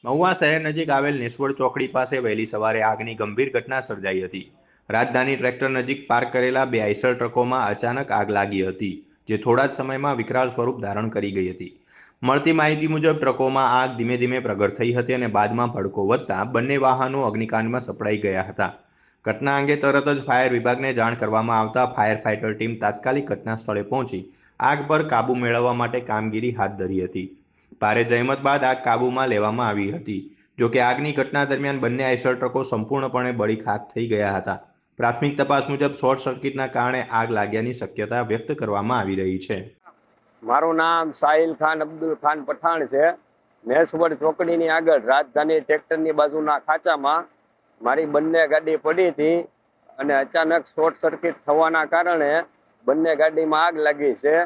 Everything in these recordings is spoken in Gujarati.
મહુવા શહેર નજીક આવેલ નિસવડ ચોકડી પાસે વહેલી સવારે આગની ગંભીર ઘટના સર્જાઈ હતી। રાજધાની ટ્રેક્ટર નજીક પાર્ક કરેલા બે આઈસર ટ્રકોમાં અચાનક આગ લાગી હતી, જે થોડા જ સમયમાં વિકરાળ સ્વરૂપ ધારણ કરી ગઈ હતી। મળતી માહિતી મુજબ ટ્રકોમાં આગ ધીમે ધીમે પ્રગટ થઈ હતી અને બાદમાં ભડકો વધતા બંને વાહનો અગ્નિકાંડમાં સપડાઈ ગયા હતા। ઘટના અંગે તરત જ ફાયર વિભાગને જાણ કરવામાં આવતા ફાયર ફાઇટર ટીમ તાત્કાલિક ઘટના સ્થળે પહોંચી આગ પર કાબૂ મેળવવા માટે કામગીરી હાથ ધરી હતી। ભારે જહેમત બાદ આગ કાબૂમાં લેવામાં આવી હતી। જોકે આગની ઘટના દરમિયાન બંને આઈસર ટ્રકો સંપૂર્ણપણે બળી ખાખ થઈ ગયા હતા। પ્રાથમિક તપાસ મુજબ શોર્ટ સર્કિટના કારણે આગ લાગ્યાની શક્યતા વ્યક્ત કરવામાં આવી રહી છે। મારું નામ સાહિલ ખાન અબ્દુલ ખાન પઠાણ છે। નેસવડ ચોકડીની આગળ રાજધાની ટ્રેક્ટરની બાજુના ખાંચામાં મારી બંને ગાડી પડી હતી અને અચાનક શોર્ટ સર્કિટ થવાના કારણે બંને ગાડીમાં આગ લાગી છે।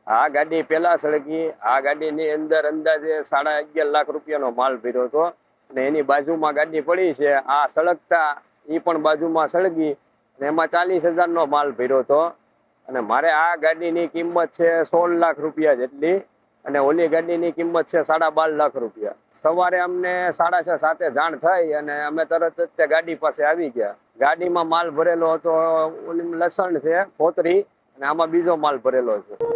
આ ગાડી પહેલા સળગી। આ ગાડીની અંદર અંદાજે 11.5 લાખ રૂપિયાનો માલ ભર્યો હતો અને એની બાજુમાં ગાડી પડી છે। આ સળગતા એ પણ બાજુમાં સળગી અને એમાં 40,000નો માલ ભર્યો હતો અને મારે આ ગાડીની કિંમત છે 16 લાખ રૂપિયા જેટલી અને ઓલી ગાડીની કિંમત છે 12.5 લાખ રૂપિયા। સવારે અમને 6:30 જાણ થઈ અને અમે તરત જ તે ગાડી પાસે આવી ગયા। ગાડીમાં માલ ભરેલો હતો, ઓલી લસણ છે, ફોતરી, અને આમાં બીજો માલ ભરેલો છે।